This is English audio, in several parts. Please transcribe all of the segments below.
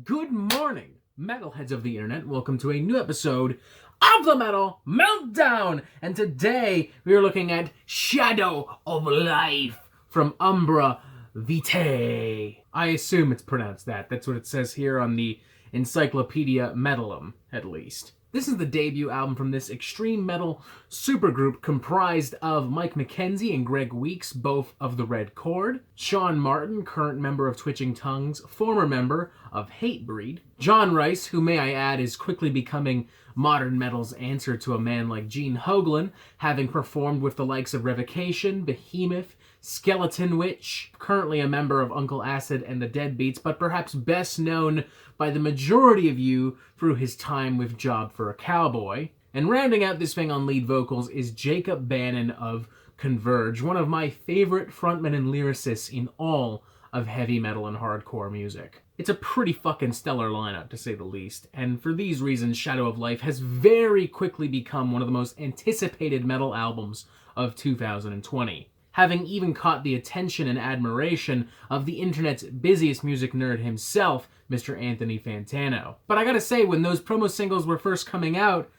Good morning, metalheads of the internet. Welcome to a new episode of the Metal Meltdown. And today we are looking at Shadow of Life from Umbra Vitae. I assume it's pronounced that. That's what it says here on the Encyclopedia Metalum, at least. This is the debut album from this extreme metal supergroup comprised of Mike McKenzie and Greg Weeks, both of the Red Chord, Sean Martin, current member of Twitching Tongues, former member of Hatebreed, John Rice, who may I add is quickly becoming modern metal's answer to a man like Gene Hoglan, having performed with the likes of Revocation, Behemoth, Skeleton Witch, currently a member of Uncle Acid and the Deadbeats, but perhaps best known by the majority of you through his time with Job for a Cowboy. And rounding out this thing on lead vocals is Jacob Bannon of Converge, one of my favorite frontmen and lyricists in all of heavy metal and hardcore music. It's a pretty fucking stellar lineup, to say the least, and for these reasons, Shadow of Life has very quickly become one of the most anticipated metal albums of 2020. Having even caught the attention and admiration of the internet's busiest music nerd himself, Mr. Anthony Fantano. But I gotta say, when those promo singles were first coming out,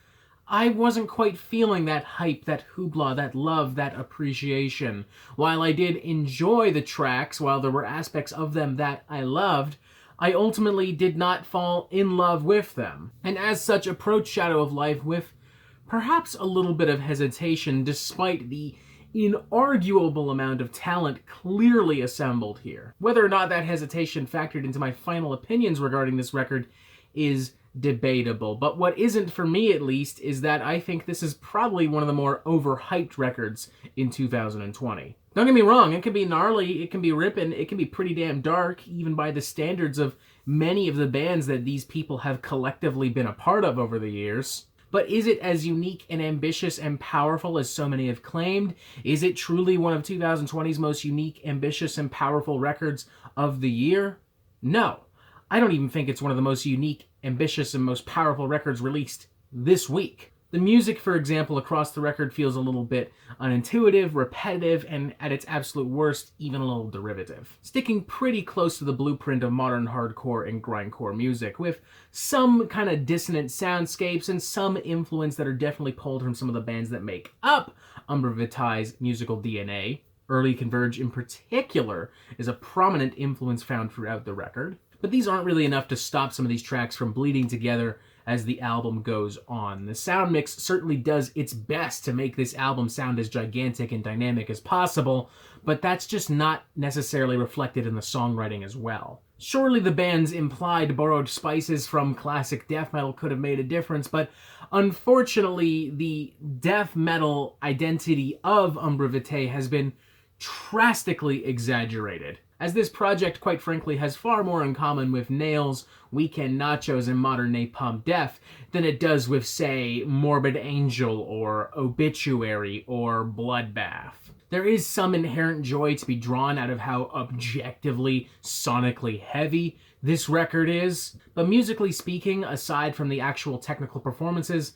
I wasn't quite feeling that hype, that hoopla, that love, that appreciation. While I did enjoy the tracks, while there were aspects of them that I loved, I ultimately did not fall in love with them. And as such, approached Shadow of Life with perhaps a little bit of hesitation, despite the inarguable amount of talent clearly assembled here. Whether or not that hesitation factored into my final opinions regarding this record is debatable, but what isn't, for me at least, is that I think this is probably one of the more overhyped records in 2020. Don't get me wrong, it can be gnarly, it can be ripping, it can be pretty damn dark, even by the standards of many of the bands that these people have collectively been a part of over the years. But is it as unique and ambitious and powerful as so many have claimed? Is it truly one of 2020's most unique, ambitious, and powerful records of the year? No. I don't even think it's one of the most unique, ambitious, and most powerful records released this week. The music, for example, across the record feels a little bit unintuitive, repetitive, and at its absolute worst, even a little derivative. Sticking pretty close to the blueprint of modern hardcore and grindcore music, with some kind of dissonant soundscapes and some influence that are definitely pulled from some of the bands that make up Umbra Vitae's musical DNA. Early Converge in particular is a prominent influence found throughout the record. But these aren't really enough to stop some of these tracks from bleeding together as the album goes on. The sound mix certainly does its best to make this album sound as gigantic and dynamic as possible, but that's just not necessarily reflected in the songwriting as well. Surely the band's implied borrowed spices from classic death metal could have made a difference, but unfortunately the death metal identity of Umbra Vitae has been drastically exaggerated, as this project, quite frankly, has far more in common with Nails, Weekend Nachos, and modern Napalm Death than it does with, say, Morbid Angel or Obituary or Bloodbath. There is some inherent joy to be drawn out of how objectively, sonically heavy this record is, but musically speaking, aside from the actual technical performances,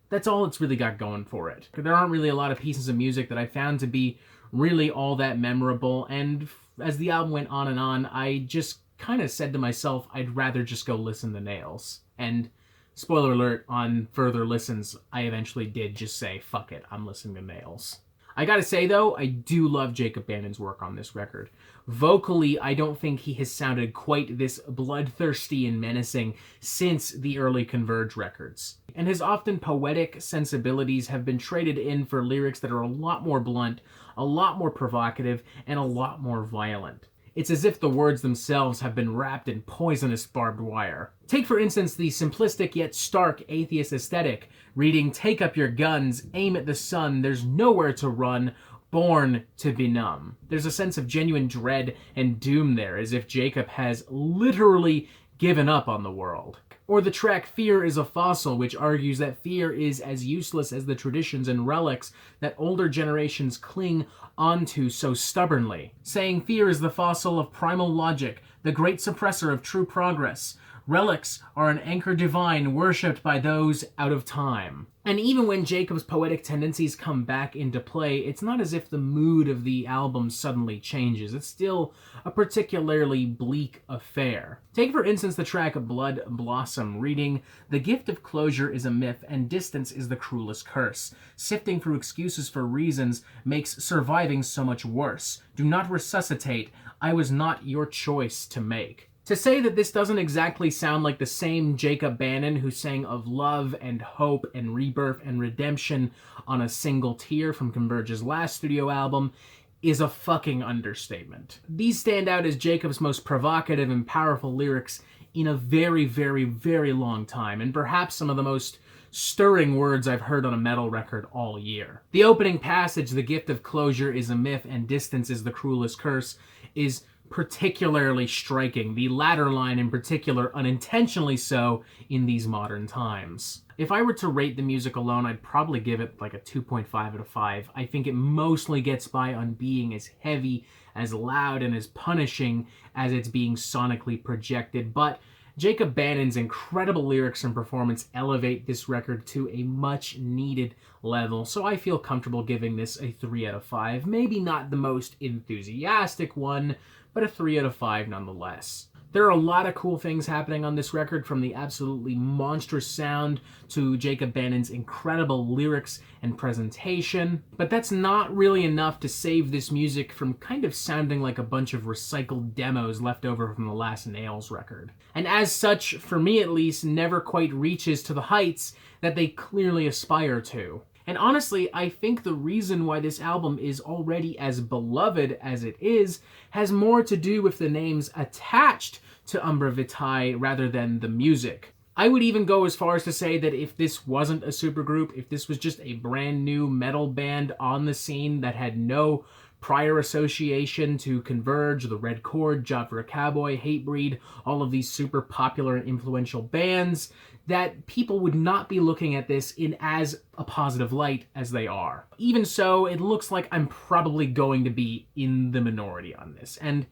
that's all it's really got going for it. There aren't really a lot of pieces of music that I found to be really all that memorable, and as the album went on and on, I just kind of said to myself, I'd rather just go listen to Nails. And spoiler alert, on further listens, I eventually did just say, fuck it, I'm listening to Nails. I gotta say though, I do love Jacob Bannon's work on this record. Vocally, I don't think he has sounded quite this bloodthirsty and menacing since the early Converge records. And his often poetic sensibilities have been traded in for lyrics that are a lot more blunt, a lot more provocative, and a lot more violent. It's as if the words themselves have been wrapped in poisonous barbed wire. Take, for instance, the simplistic yet stark atheist aesthetic, reading, "Take up your guns, aim at the sun, there's nowhere to run, born to be numb." There's a sense of genuine dread and doom there, as if Jacob has literally given up on the world. Or the track Fear is a Fossil, which argues that fear is as useless as the traditions and relics that older generations cling onto so stubbornly, saying fear is the fossil of primal logic, the great suppressor of true progress. Relics are an anchor divine worshipped by those out of time. And even when Jacob's poetic tendencies come back into play, it's not as if the mood of the album suddenly changes. It's still a particularly bleak affair. Take, for instance, the track Blood Blossom, reading, "The gift of closure is a myth, and distance is the cruelest curse. Sifting through excuses for reasons makes surviving so much worse. Do not resuscitate. I was not your choice to make." To say that this doesn't exactly sound like the same Jacob Bannon who sang of love and hope and rebirth and redemption on a single tear from Converge's last studio album is a fucking understatement. These stand out as Jacob's most provocative and powerful lyrics in a very, very, very long time, and perhaps some of the most stirring words I've heard on a metal record all year. The opening passage, "The gift of closure is a myth and distance is the cruelest curse," is particularly striking, the latter line in particular unintentionally so in these modern times. If I were to rate the music alone, I'd probably give it like a 2.5 out of 5. I think it mostly gets by on being as heavy, as loud, and as punishing as it's being sonically projected, but Jacob Bannon's incredible lyrics and performance elevate this record to a much-needed level, so I feel comfortable giving this a 3 out of 5. Maybe not the most enthusiastic one, but a 3 out of 5 nonetheless. There are a lot of cool things happening on this record, from the absolutely monstrous sound to Jacob Bannon's incredible lyrics and presentation, but that's not really enough to save this music from kind of sounding like a bunch of recycled demos left over from the last Nails record. And as such, for me at least, never quite reaches to the heights that they clearly aspire to. And honestly, I think the reason why this album is already as beloved as it is has more to do with the names attached to Umbra Vitae rather than the music. I would even go as far as to say that if this wasn't a supergroup, if this was just a brand new metal band on the scene that had no prior association to Converge, the Red Chord, Job for a Cowboy, Hatebreed, all of these super popular and influential bands, that people would not be looking at this in as a positive light as they are. Even so, it looks like I'm probably going to be in the minority on this, and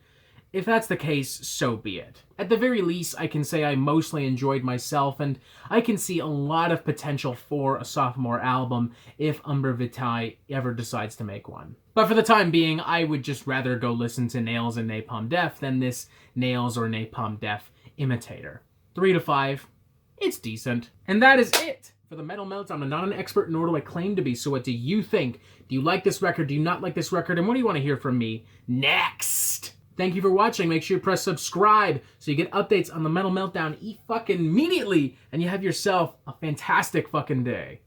if that's the case, so be it. At the very least, I can say I mostly enjoyed myself, and I can see a lot of potential for a sophomore album if Umbra Vitae ever decides to make one. But for the time being, I would just rather go listen to Nails and Napalm Death than this Nails or Napalm Death imitator. 3 to 5. It's decent. And that is it for the Metal Meltdown. I'm not an expert, nor do I claim to be, so what do you think? Do you like this record? Do you not like this record? And what do you want to hear from me next? Thank you for watching. Make sure you press subscribe so you get updates on the Metal Meltdown fucking immediately, and you have yourself a fantastic fucking day.